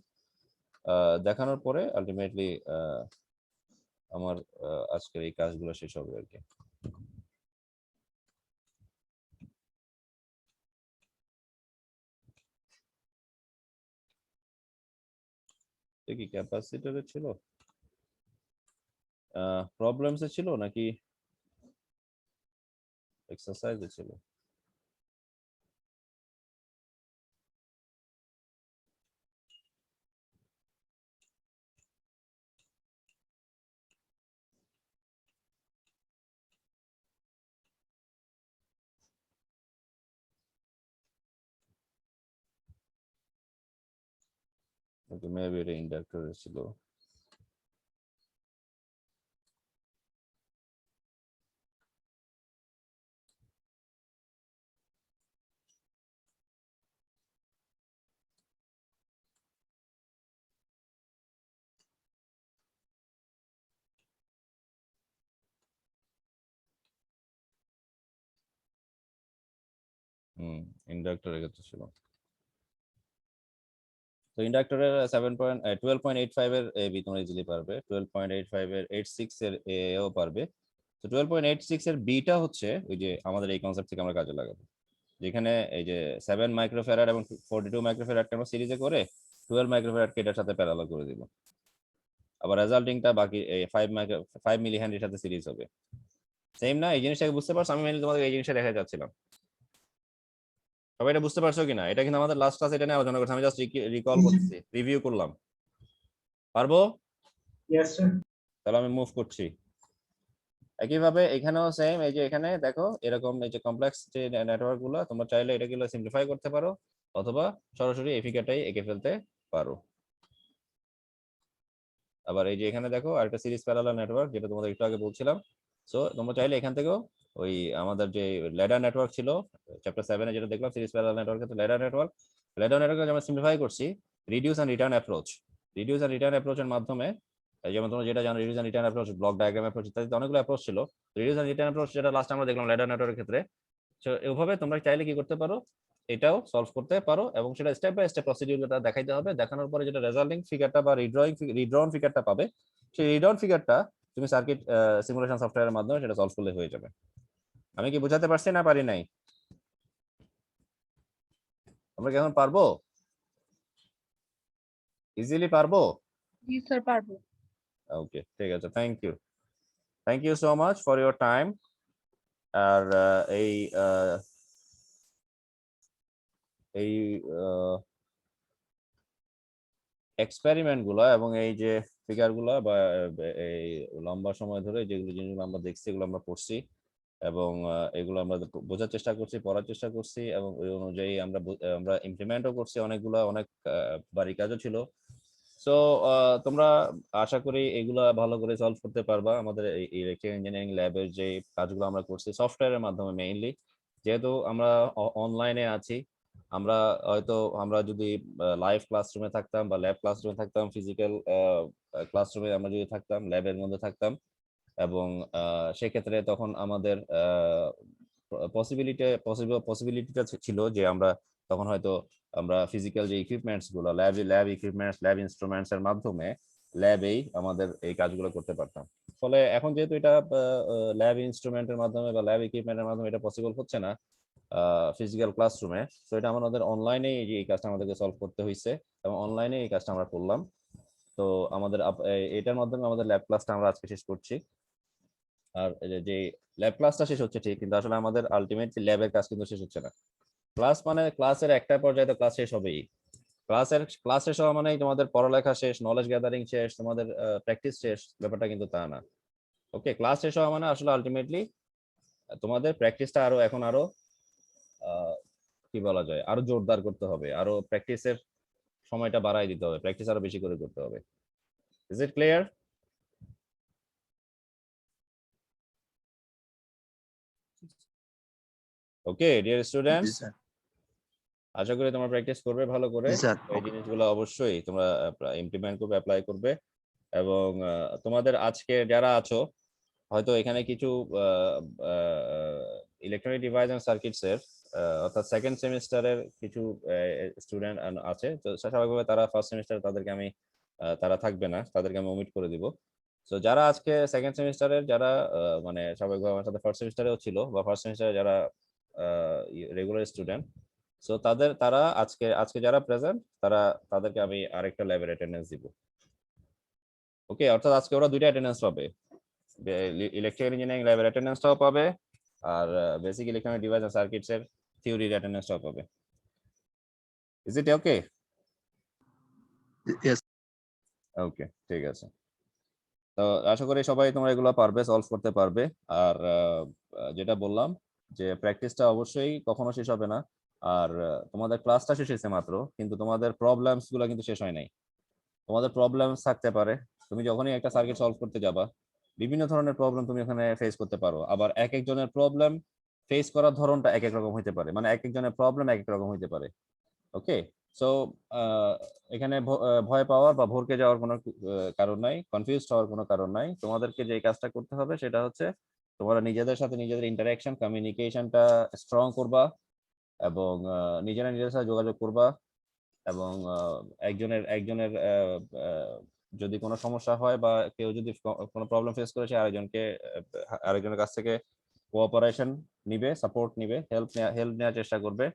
দেখানোর পরে আলটিমেটলি আমার আজকের এই কাজগুলো শেষ হবে আর কি। কি ক্যাপাসিটরে ছিল প্রবলেমসে ছিল নাকি এক্সারসাইজে ছিল? মেবি এটা ইন্ডাক্টরে ছিল। ইন্ডাক্টরের ক্ষেত্রে ছিল। তো ইন্ডাক্টরের 12.85 এর এবি তোমরা ইজিলি পারবে, 12.85 এর 86 এর এও পারবে। তো 12.86 এর বিটা হচ্ছে ওই যে আমাদের এই কনসেপ্ট থেকে আমরা কাজে লাগাবো, যেখানে এই যে 7 মাইক্রোফ্যারাড এবং 42 মাইক্রোফ্যারাডকে আমরা সিরিজে করে 12 মাইক্রোফ্যারাডকে এটার সাথে প্যারালাল করে দিব। আবার রেজাল্টিংটা বাকি 5 মিলি হেনরির সাথে সিরিজ হবে। সেম না? এই জিনিসটাকে বুঝতে পারছো? আমি মেইনলি তোমাদের এই জিনিসটা দেখা যাচ্ছিলাম। সবাই এটা বুঝতে পারছো কিনা? এটা কিন্তু আমাদের লাস্ট ক্লাসে এটা নিয়ে আলোচনা করছি, আমি জাস্ট রিকল করতেছি, রিভিউ করলাম। পারবো? Yes, sir. তাহলে আমি মুভ করছি। একইভাবে এখানেও সেম, এই যে এখানে দেখো এরকম এই যে কমপ্লেক্স যে নেটওয়ার্ক গুলো, তোমরা চাইলে এটাগুলো সিম্পলিফাই করতে পারো, অথবা সরাসরি এই ফিগারটাই এঁকে ফেলতে পারো। আবার এই যে এখানে দেখো আরেকটা সিরিজ প্যারালাল নেটওয়ার্ক, যেটা তোমাদের একটু আগে বলছিলাম। সো তোমরা চাইলে এখান থেকেও ওই আমাদের যে ল্যাডার নেটওয়ার্ক ছিল চ্যাপ্টার 7 এ, যেটা দেখলাম series parallel network, ladder network আমরা সিম্পলিফাই করছি রিডিউস এন্ড রিটার্ন অ্যাপ্রোচের মাধ্যমে। যেমন তোমরা যেটা জানো, reduce and return approach, block diagram approach ইত্যাদি অনেকগুলো অ্যাপ্রোচ ছিল। রিডিউস এন্ড রিটার্ন অ্যাপ্রোচ যেটা লাস্ট আমরা দেখলাম ল্যাডার নেটওয়ার্কের ক্ষেত্রে। সো এইভাবে তোমরা চাইলে কি করতে পারো, এটাও সলভ করতে পারো, এবং সেটা স্টেপ বাই স্টেপ প্রসিডিউরটা দেখাইতে হবে। দেখানোর পরে যেটা রেজাল্টিং ফিগারটা বা রিড্রন ফিগারটা পাবে, সেই রিড্রন ফিগারটা তুমি সার্কিট সিমুলেশন সফটওয়্যারের মাধ্যমে সেটা সলভ করলে হয়ে যাবে। আমি কি বোঝাতে পারছি না পারি নাই? আমরা কি এখন পারবো? ইজিলি পারবো? জি স্যার, পারবো। ওকে, ঠিক আছে, thank you so much for your time. আর এই এক্সপেরিমেন্ট গুলা এবং এই যে ফিগার গুলা বা এই লম্বা সময় ধরে যেগুলো জিনিসগুলো আমরা দেখছি এগুলো আমরা পড়ছি এবং এগুলো আমরা বোঝার চেষ্টা করছি, পড়ার চেষ্টা করছি এবং ওই অনুযায়ী আমরা ইমপ্লিমেন্টও করছি অনেকগুলা, অনেক বাড়ি কাজও ছিল। সো তোমরা আশা করি এগুলা ভালো করে সলভ করতে পারবা। আমাদের এই ইলেকট্রিক্যাল ইঞ্জিনিয়ারিং ল্যাবের যে কাজগুলো আমরা করছি সফটওয়্যারের মাধ্যমে মেইনলি, যেহেতু আমরা অনলাইনে আছি, আমরা হয়তো আমরা যদি লাইভ ক্লাসরুমে থাকতাম বা ল্যাব ক্লাসরুমে থাকতাম, ফিজিক্যাল ক্লাসরুমে আমরা যদি থাকতাম, ল্যাবের মধ্যে থাকতাম, এবং সেক্ষেত্রে তখন আমাদের পসিবিলিটিটা ছিল যে আমরা তখন হয়তো আমরা ফিজিক্যাল যে ইকুইপমেন্টস গুলো, ল্যাব ইকুইপমেন্টস, ল্যাব ইনস্ট্রুমেন্টস এর মাধ্যমে ল্যাবেই আমাদের এই কাজগুলো করতে পারতাম। ফলে এখন যেহেতু এটা ল্যাব ইনস্ট্রুমেন্টের মাধ্যমে বা ল্যাব ইকুইপমেন্টের মাধ্যমে এটা পসিবল হচ্ছে না ফিজিক্যাল ক্লাসরুমে, তো এটা আমাদের অনলাইনে এই কাজটা আমাদেরকে সলভ করতে হয়েছে এবং অনলাইনে এই কাজটা আমরা করলাম। তো আমাদের এটার মাধ্যমে আমাদের ল্যাব ক্লাসটা আমরা আজকে শেষ করছি। আর যে ল্যাব ক্লাসটা শেষ হচ্ছে ঠিক, কিন্তু আসলে আমাদের আলটিমেটলি ল্যাবের কাজ কিন্তু শেষ হচ্ছে না। ক্লাস মানে ক্লাসের একটা পর্যায়ে তো ক্লাস শেষ হবেই। ক্লাস শেষ হওয়া মানেই তোমাদের পড়ালেখা শেষ, নলেজ গ্যাদারিং শেষ, তোমাদের প্র্যাকটিস শেষ, ব্যাপারটা কিন্তু তা না। ওকে, ক্লাস শেষ হওয়া মানে আসলে আলটিমেটলি তোমাদের প্র্যাকটিসটা আরো কি বলা যায়, আরো জোরদার করতে হবে, আরো প্র্যাকটিসের সময়টা বাড়াই দিতে হবে, প্র্যাকটিস আরো বেশি করে করতে হবে। Is it clear? Okay dear students, আশা করি তোমরা প্র্যাকটিস করবে ভালো করে। এই জিনিসগুলো অবশ্যই তোমরা ইমপ্লিমেন্ট করবে, অ্যাপ্লাই করবে। এবং তোমাদের আজকে যারা আছো হয়তো এখানে কিছু ইলেকট্রনিক ডিভাইস এন্ড সার্কিটস এর অর্থাৎ সেকেন্ড সেমিস্টারের কিছু স্টুডেন্ট আছে, তো স্বাভাবিকভাবে তারা ফার্স্ট সেমিস্টার তাদেরকে আমি তারা থাকবে না, তাদেরকে আমি ওমিট করে দিব। তো যারা আজকে সেকেন্ড সেমিস্টারের যারা মানে স্বাভাবিকভাবে আমার সাথে ফার্স্ট সেমিস্টারেও ছিল বা ফার্স্ট সেমিস্টারে যারা রেগুলার স্টুডেন্ট, সো তারা আজকে আজকে যারা প্রেজেন্ট তাদেরকে আমি আরেকটা ল্যাবের অ্যাটেন্ডেন্স দিব। ওকে, অর্থাৎ আজকে ওরা দুইটা অ্যাটেন্ডেন্স পাবে, ইলেকট্রিক্যাল ইঞ্জিনিয়ারিং ল্যাবের অ্যাটেন্ডেন্সটাও পাবে আর basic electronic device and circuits এর থিওরির অ্যাটেন্ডেন্সটাও পাবে। Is it okay? Yes. ওকে, ঠিক আছে। তো আশা করি সবাই তোমরা এগুলো পারবে, সলভ করতে পারবে। আর যেটা বললাম যে প্র্যাকটিসটা অবশ্যই কখনো শেষ হবে না। আর তোমাদের ক্লাসটা শেষ হয়েছে মাত্র, কিন্তু তোমাদের প্রবলেমস গুলো কিন্তু শেষ হয় নাই। তোমাদের প্রবলেমস থাকতে পারে, তুমি যখনই একটা সার্কিট সলভ করতে যাবা বিভিন্ন ধরনের প্রবলেম তুমি ওখানে ফেস করতে পারো। আবার এক একজনের প্রবলেম ফেস করার ধরনটা এক এক রকম হইতে পারে, মানে এক একজনের প্রবলেম এক এক রকম হইতে পারে। ওকে, সো এখানে ভয় পাওয়ার বা ভরকে যাওয়ার কোনো কারণ নাই, কনফিউজ হওয়ার কোনো কারণ নাই। তোমাদেরকে যে কাজটা করতে হবে সেটা হচ্ছে তোমরা নিজেদের সাথে নিজেদের ইন্টারাকশন, কমিউনিকেশনটা স্ট্রং করবা এবং নিজেরা নিজেদের সাথে যোগাযোগ করবা। এবং একজনের একজনের যদি কোনো সমস্যা হয় বা কেউ যদি কোনো প্রবলেম ফেস করেছে, আরেকজনের কাছ থেকে কোঅপারেশন নিবে, সাপোর্ট নিবে, হেল্প নেওয়ার চেষ্টা করবে।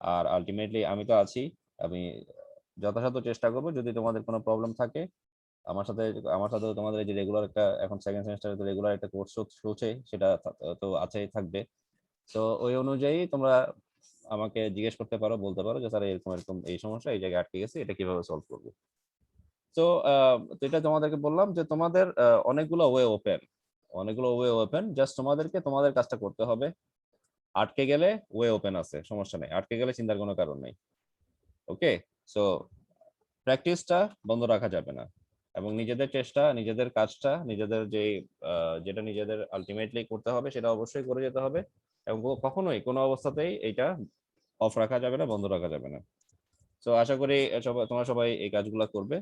আর আলটিমেটলি আমি তো আছি, আমি যথাসাধ্য চেষ্টা করবো যদি তোমাদের কোনো প্রবলেম থাকে আমার সাথে তোমাদের এই যে রেগুলার একটা এখন সেকেন্ড সেমিস্টারে তো রেগুলার একটা কোর্স চলছে, সেটা তো আছেই, থাকবে। তো ওই অনুযায়ী তোমরা আমাকে জিজ্ঞেস করতে পারো, বলতে পারো যে স্যার এরকম এরকম এই সমস্যা, এই জায়গায় আটকে গেছে, এটা কিভাবে সলভ করবো। তো এটা তোমাদেরকে বললাম যে তোমাদের অনেকগুলো ওয়ে ওপেন, জাস্ট তোমাদেরকে তোমাদের কাজটা করতে হবে। আটকে গেলে ওয়ে ওপেন আছে, সমস্যা নেই, আটকে গেলে চিন্তার কোনো কারণ নেই। ওকে, সো প্র্যাকটিসটা বন্ধ রাখা যাবে না এবং নিজেদের চেষ্টা, নিজেদের কাজটা, নিজেদের যেটা নিজেদের আলটিমেটলি করতে হবে সেটা অবশ্যই করে যেতে হবে এবং কখনোই কোনো অবস্থাতেই এটা অফ রাখা যাবে না, বন্ধ রাখা যাবে না। তো আশা করি তোমরা সবাই এই কাজগুলো করবে।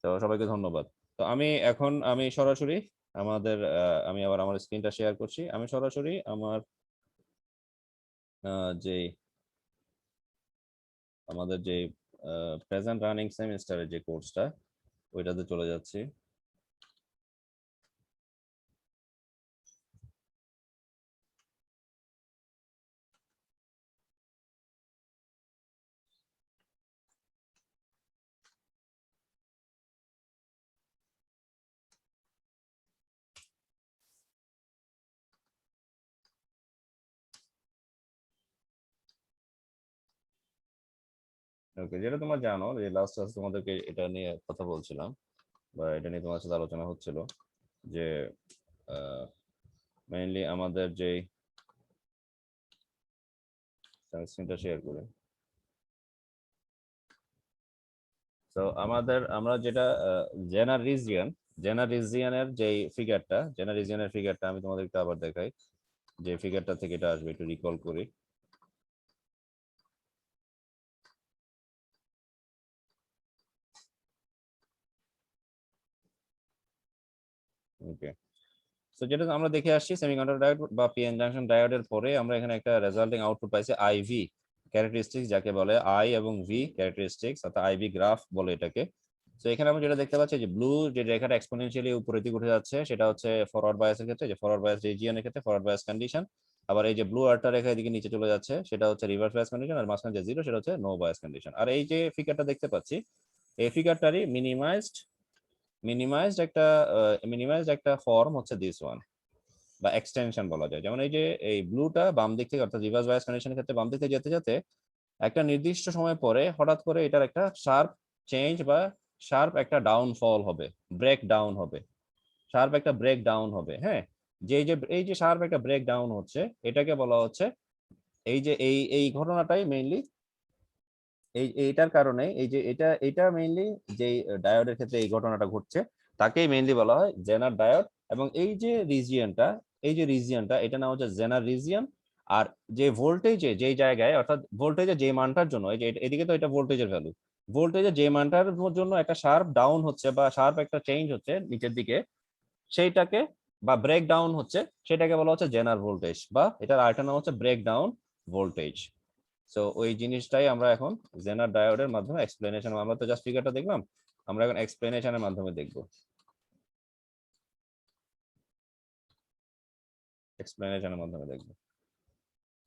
তো সবাইকে ধন্যবাদ। তো আমি সরাসরি আমি আবার আমার স্ক্রিনটা শেয়ার করছি। আমি সরাসরি আমার যে আমাদের যে প্রেজেন্ট রানিং সেমিস্টারের যে কোর্সটা ওইটাতে চলে যাচ্ছি। ওকে, যেটা তোমরা জানো যে লাস্ট ক্লাস তোমাদেরকে এটা নিয়ে কথা বলছিলাম বা এটা নিয়ে তোমার সাথে আলোচনা হচ্ছিল যে মেইনলি আমাদের যে স্ক্রিনটা শেয়ার করে, তো আমরা যেটা জেনার রিজিয়নের যে ফিগারটা আমি তোমাদেরকে আবার দেখাই, যে ফিগারটা থেকে এটা আসবে, একটু রিকল করি। ওকে, তো যেটা আমরা দেখে আসছি সেমিকন্ডাক্টর ডায়োড বা পিএন জাংশন ডায়োডের পরে আমরা এখানে একটা রেজাল্টিং আউটপুট পাইছি আইভি ক্যারেক্টারিস্টিক্স, যাকে বলে আই এবং ভি ক্যারেক্টারিস্টিক্স, অর্থাৎ আইভি গ্রাফ বলে এটাকে। তো এখানে আমরা যেটা দেখতে পাচ্ছি যে ব্লু যে রেখাটা এক্সপোনেনশিয়ালি উপরের দিকে উঠে যাচ্ছে সেটা হচ্ছে ফরওয়ার্ড বায়াসের ক্ষেত্রে, যে ফরওয়ার্ড বায়াস রিজিয়নের ক্ষেত্রে ফরওয়ার্ড বায়াস কন্ডিশন। আবার এই যে ব্লু আরটা রেখা এদিকে নিচে চলে যাচ্ছে সেটা হচ্ছে রিভার্স বায়াস কন্ডিশন, আর মাঝখানে যে জিরো সেটা হচ্ছে নো বায়াস কন্ডিশন। আর এই যে ফিগারটা দেখতে পাচ্ছি এই ফিগারটারই মিনিমাইজড একটা ফর্ম হচ্ছে দিস ওয়ান, বা এক্সটেনশন বলা যায়। যেমন এই যে এই ব্লুটা বাম দিক থেকে, অর্থাৎ রিভার্স বায়াস কন্ডিশনের ক্ষেত্রে বাম দিক থেকে যেতে যেতে একটা নির্দিষ্ট সময় পরে হঠাৎ করে এটার একটা শার্প চেঞ্জ বা শার্প একটা ডাউনফল হবে, ব্রেক ডাউন হবে, শার্প একটা ব্রেক ডাউন হবে। হ্যাঁ, এই যে শার্প একটা ব্রেক ডাউন হচ্ছে এটাকে বলা হচ্ছে, এই যে এই ঘটনাটাই মেইনলি এইটার কারণে, এই যে এটা মেইনলি যে ডায়োডের ক্ষেত্রে এই ঘটনাটা ঘটছে তাকেই মেইনলি বলা হয় জেনার ডায়োড। এবং এই যে রিজিয়নটা এটা নাম হচ্ছে জেনার রিজিয়ন। আর যে ভোল্টেজে যেই জায়গায়, অর্থাৎ ভোল্টেজে যে মানটার জন্য, এই যে এদিকে তো এটা ভোল্টেজের ভ্যালু, ভোল্টেজে যে মানটার জন্য একটা শার্প ডাউন হচ্ছে বা শার্প একটা চেঞ্জ হচ্ছে নিচের দিকে, সেইটাকে বা ব্রেক ডাউন হচ্ছে, সেটাকে বলা হচ্ছে জেনার ভোল্টেজ, বা এটার আরেকটা নাম হচ্ছে ব্রেক ডাউন ভোল্টেজ। সো ওই জিনিসটাই আমরা এখন জেনার ডায়োডের মাধ্যমে এক্সপ্লেনেশন, আমরা তো জাস্ট ফিগারটা দেখলাম, আমরা এখন এক্সপ্লেনেশনের মাধ্যমে দেখব।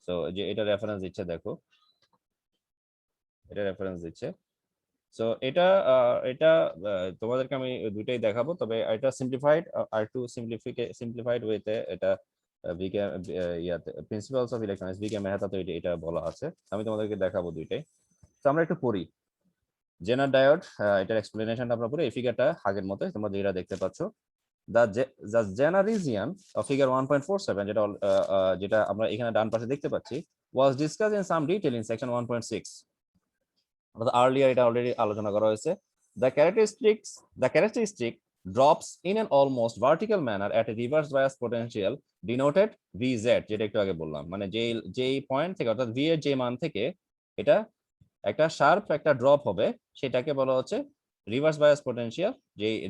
সো যে এটা রেফারেন্স দিচ্ছে, দেখো এটা রেফারেন্স দিচ্ছে। সো এটা তোমাদেরকে আমি দুইটাই দেখাবো, তবে এটা সিম্পলিফাইড আর একটু সিম্পলিফাইড ওয়েতে এটা বিকে ইয়াতে প্রিন্সিপালস অফ ইলেকট্রনিক্স বিকে মেহতাতে এটা বলা আছে। আমি তোমাদেরকে দেখাবো দুইটাই। তো আমরা একটু পড়ি জেনার ডায়োড, এটার এক্সপ্লেনেশনটা আমরা পড়ি। এই ফিগারটা আগের মতো তোমরা যেটা দেখতে পাচ্ছ, the Zener region of figure 1.47, যেটা আমরা এখানে ডান পাশে দেখতে পাচ্ছি, was discussed in some detail in section 1.6। Earlier এটা অলরেডি আলোচনা করা হয়েছে। The characteristic drops in an almost vertical manner at a reverse bias potential denoted VZ, যেটা একটু আগে বললাম, মানে যেই পয়েন্ট থেকে, অর্থাৎ ভি এর যে মান থেকে এটা একটা শার্প একটা ড্রপ হবে, সেটাকে বলা হচ্ছে রিভার্স বায়াস পোটেনশিয়াল।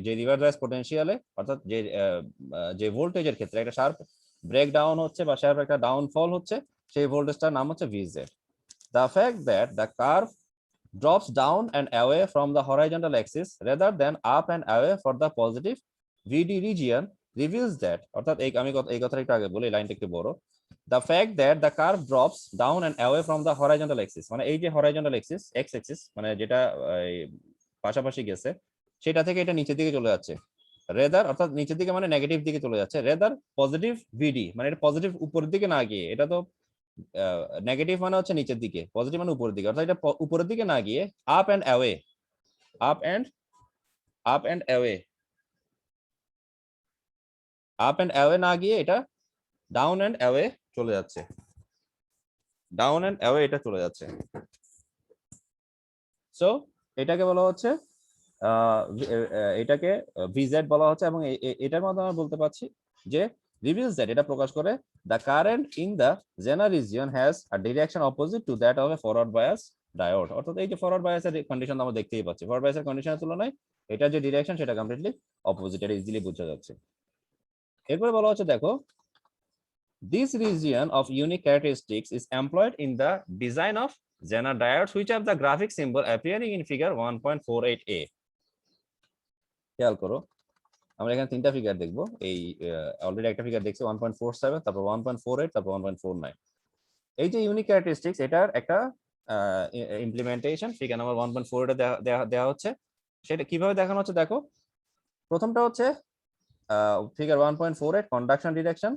যে রিভার্স বায়াস পোটেনশিয়ালে, অর্থাৎ যে ভোল্টেজের ক্ষেত্রে একটা শার্প ব্রেক ডাউন হচ্ছে বা শার্প একটা ডাউনফল হচ্ছে, সেই ভোল্টেজটার নাম হচ্ছে ভিজেড। The fact that the curve drops down and away from the horizontal axis rather than up and away for the positive VD region reveals that, অর্থাৎ আমি এই কথাটা একটু আগে বলি, লাইনটা একটু বড়। The fact that the curve drops down and away from the horizontal axis, মানে এই যে horizontal axis x axis, মানে যেটা পাশাপাশি গেছে সেটা থেকে এটা নিচের দিকে চলে যাচ্ছে, রেদার অর্থাৎ নিচের দিকে মানে নেগেটিভ দিকে চলে যাচ্ছে, রেদার পজিটিভ ভিডি, মানে এটা পজিটিভ উপরের দিকে না গিয়ে, এটা তো নেগেটিভ মানে হচ্ছে নিচের দিকে, পজিটিভ মানে উপরের দিকে, অর্থাৎ এটা উপরের দিকে না গিয়ে up and away, up and away, up and away না গিয়ে এটা ডাউন এন্ড অ্যাওয়ে চলে যাচ্ছে, ডাউন এন্ড অ্যাওয়ে এটা চলে যাচ্ছে। সো এটাকে বলা হচ্ছে এটাকে ভিজেড বলা হচ্ছে। এবং এটার মাধ্যমে আমরা বলতে পারছি যে reveals that, এটা প্রকাশ করে the current in the Zener region has a direction opposite to that of a forward bias diode, অর্থাৎ এই যে ফরওয়ার্ড বায়াসের কন্ডিশন আমরা দেখতেই পাচ্ছি, ফরওয়ার্ড বায়াসের কন্ডিশনের তুলনায় এটা যে ডিরেকশন সেটা কমপ্লিটলি অপোজিট, এটা ইজিলি বোঝা যাচ্ছে। এরপরে বলা হচ্ছে, দেখো this region of unique characteristics is employed in the design of Zener diodes which have the graphic symbol appearing in figure 1.48a। খেয়াল করো, আমরা এখানে তিনটা ফিগার দেখবো। এই অলরেডি একটা ফিগার দেখছি 1.47, তারপর 1.48, তারপর 1.49। এই যে ইউনিক ক্যারেক্টারিস্টিক্স, এটার একটা ইমপ্লিমেন্টেশন ফিগার নাম্বার 1.4 এ দেওয়া হচ্ছে। সেটা কিভাবে দেখানো হচ্ছে দেখো। প্রথমটা হচ্ছে ফিগার 1.48 কন্ডাকশন ডিরেকশন,